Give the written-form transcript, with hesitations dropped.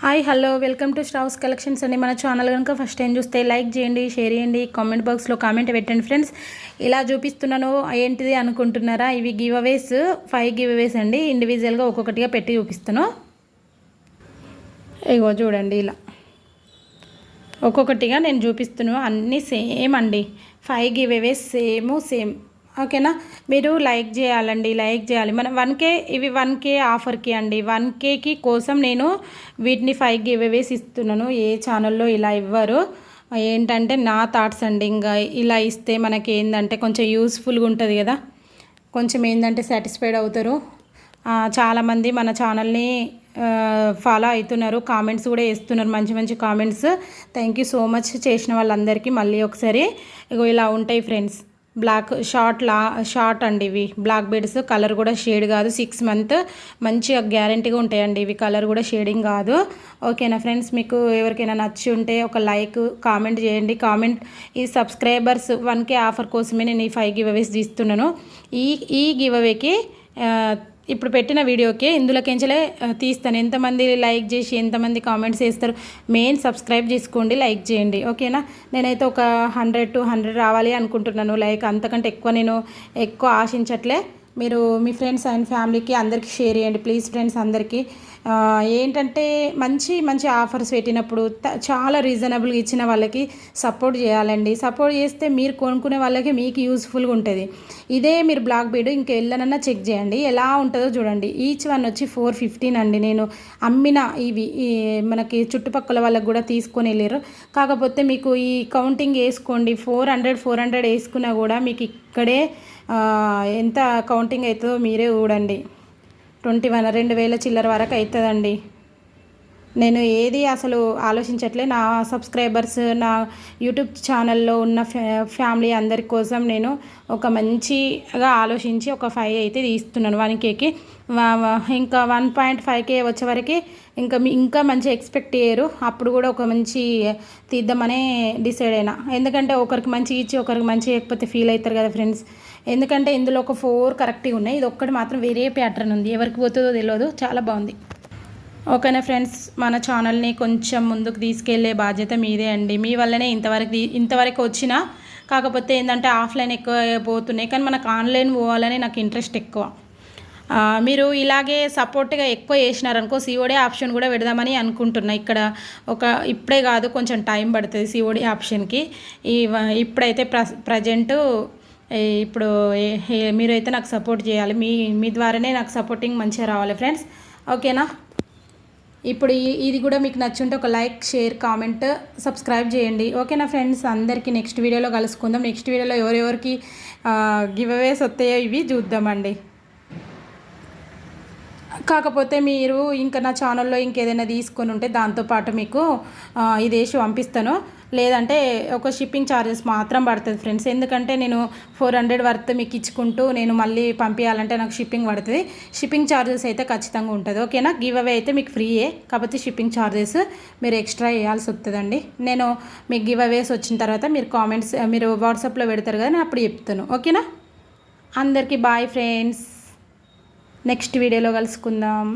Hi hello welcome to stars collections అండి. మన channel కనుక ఫస్ట్ టైం చూస్తే లైక్ చేయండి, షేర్ చేయండి, కామెంట్ బాక్స్లో కామెంట్ పెట్టండి ఫ్రెండ్స్. ఇలా చూపిస్తున్నాను ఏంటిది అనుకుంటున్నారా? ఇవి గివ్ అవేస్ 5 గివ్ అవేస్ అండి. ఇండివిజువల్గా ఒక్కొక్కటిగా పెట్టి చూపిస్తాను. ఇగో చూడండి, ఇలా ఒక్కొక్కటిగా నేను చూపిస్తున్నాను. అన్నీ సేమ్ అండి. 5 గివ్ అవేస్ సేమ్. ఓకేనా? మీరు లైక్ చేయాలండి, లైక్ చేయాలి. మనం 1K ఇవి 1K ఆఫర్కి అండి. 1Kకి కోసం నేను వీటిని 5 గివ్ అవేస్ ఇస్తున్నాను. ఏ ఛానల్లో ఇలా ఇవ్వరు. ఏంటంటే నా థాట్స్ అండి. ఇంకా ఇలా ఇస్తే మనకి ఏంటంటే కొంచెం యూస్ఫుల్గా ఉంటుంది కదా, కొంచెం ఏంటంటే సాటిస్ఫైడ్ అవుతారు. చాలామంది మన ఛానల్ని ఫాలో అవుతున్నారు, కామెంట్స్ కూడా వేస్తున్నారు, మంచి మంచి comments. Thank you so much చేసిన వాళ్ళందరికీ. మళ్ళీ ఒకసారి ఇగో ఇలా ఉంటాయి ఫ్రెండ్స్. బ్లాక్ షార్ట్ అండి. ఇవి బ్లాక్ బెడ్స్. కలర్ కూడా షేడ్ కాదు. 6 month మంచిగా గ్యారంటీగా ఉంటాయండి. ఇవి కలర్ కూడా షేడింగ్ కాదు. ఓకేనా ఫ్రెండ్స్? మీకు ఎవరికైనా నచ్చి ఉంటే ఒక లైక్ కామెంట్ చేయండి. ఈ సబ్స్క్రైబర్స్ 1K ఆఫర్ కోసమే నేను ఈ 5 గివ్ అవేస్ తీస్తున్నాను. ఈ గివ్ అవేకి ఇప్పుడు పెట్టిన వీడియోకి ఇందులోకించలే తీస్తాను. ఎంతమంది లైక్ చేసి ఎంతమంది కామెంట్స్ చేస్తారు. మెయిన్ సబ్స్క్రైబ్ చేసుకోండి, లైక్ చేయండి. ఓకేనా? నేనైతే ఒక 100 to 100 రావాలి అనుకుంటున్నాను లైక్. అంతకంటే ఎక్కువ ఆశించట్లే. మీరు మీ ఫ్రెండ్స్ అండ్ ఫ్యామిలీకి అందరికీ షేర్ చేయండి ప్లీజ్ ఫ్రెండ్స్. అందరికీ ఏంటంటే మంచి ఆఫర్స్ పెట్టినప్పుడు చాలా రీజనబుల్గా ఇచ్చిన వాళ్ళకి సపోర్ట్ చేయాలండి. సపోర్ట్ చేస్తే మీరు కొనుక్కునే వాళ్ళకి మీకు యూస్ఫుల్గా ఉంటుంది. ఇదే మీరు బ్లాక్ బీడ్ ఇంకా వెళ్ళనన్నా చెక్ చేయండి, ఎలా ఉంటుందో చూడండి. ఈచ్ వన్ వచ్చి 415 అండి. నేను అమ్మిన ఇవి మనకి చుట్టుపక్కల వాళ్ళకి కూడా తీసుకొని వెళ్ళారు. కాకపోతే మీకు ఈ కౌంటింగ్ వేసుకోండి. 400 వేసుకున్నా కూడా మీకు ఇక్కడే ఎంత కౌంటింగ్ అవుతుందో మీరే చూడండి. 2000 చిల్లర వరకు అవుతుందండి. నేను ఏది అసలు ఆలోచించట్లే. నా సబ్స్క్రైబర్స్, నా యూట్యూబ్ ఛానల్లో ఉన్న ఫ్యామిలీ అందరి కోసం నేను ఒక మంచిగా ఆలోచించి ఒక 5 అయితే తీస్తున్నాను 1Kకి. ఇంకా 1.5K వచ్చే వరకు ఇంకా మంచి ఎక్స్పెక్ట్ చేయరు. అప్పుడు కూడా ఒక మంచి తీద్దామనే డిసైడ్ అయినా. ఎందుకంటే ఒకరికి మంచి ఇచ్చి ఒకరికి మంచి ఇవ్వకపోతే ఫీల్ అవుతారు కదా ఫ్రెండ్స్. ఎందుకంటే ఇందులో ఒక 4 కరెక్ట్గా ఉన్నాయి. ఇది ఒక్కటి మాత్రం వేరే ప్యాటర్న్ ఉంది. ఎవరికి పోతుందో తెలియదు. చాలా బాగుంది. ఓకేనా ఫ్రెండ్స్? మన ఛానల్ని కొంచెం ముందుకు తీసుకెళ్లే బాధ్యత మీదే అండి. మీ వల్లనే ఇంతవరకు వచ్చిన. కాకపోతే ఏంటంటే ఆఫ్లైన్ ఎక్కువ పోతున్నాయి, కానీ మనకు ఆన్లైన్ పోవాలని నాకు ఇంట్రెస్ట్ ఎక్కువ. మీరు ఇలాగే సపోర్ట్గా ఎక్కువ చేసినారనుకో సిఓడి ఆప్షన్ కూడా పెడదామని అనుకుంటున్నా. ఇప్పుడే కాదు, కొంచెం టైం పడుతుంది సిఓడి ఆప్షన్కి. ఇప్పుడైతే ప్రజెంట్ ఇప్పుడు మీరైతే నాకు సపోర్ట్ చేయాలి. మీ ద్వారానే నాకు సపోర్టింగ్ మంచిగా రావాలి ఫ్రెండ్స్. ఓకేనా? ఇప్పుడు ఇది కూడా మీకు నచ్చుంటే ఒక లైక్, షేర్, కామెంట్, సబ్స్క్రైబ్ చేయండి. ఓకేనా ఫ్రెండ్స్? అందరికీ నెక్స్ట్ వీడియోలో కలుసుకుందాం. నెక్స్ట్ వీడియోలో ఎవరెవరికి గివ్ అవేస్ వస్తాయో ఇవి చూద్దామండి. కాకపోతే మీరు ఇంకా నా ఛానల్లో ఇంకేదైనా తీసుకొని ఉంటే దాంతోపాటు మీకు ఇది వేసి పంపిస్తాను. లేదంటే ఒక షిప్పింగ్ ఛార్జెస్ మాత్రం పడుతుంది ఫ్రెండ్స్. ఎందుకంటే నేను 400 వర్త్ మీకు ఇచ్చుకుంటూ నేను మళ్ళీ పంపించాలంటే నాకు షిప్పింగ్ పడుతుంది. షిప్పింగ్ ఛార్జెస్ అయితే ఖచ్చితంగా ఉంటుంది. ఓకేనా? గివ్ అవే అయితే మీకు ఫ్రీయే, కాకపోతే షిప్పింగ్ ఛార్జెస్ మీరు ఎక్స్ట్రా వేయాల్సి వస్తుందండి. నేను మీకు గివ్ అవేస్ వచ్చిన తర్వాత మీరు వాట్సాప్లో పెడతారు కదా, నేను అప్పుడు చెప్తాను. ఓకేనా? అందరికీ బాయ్ ఫ్రెండ్స్. నెక్స్ట్ వీడియోలో కలుసుకుందాం.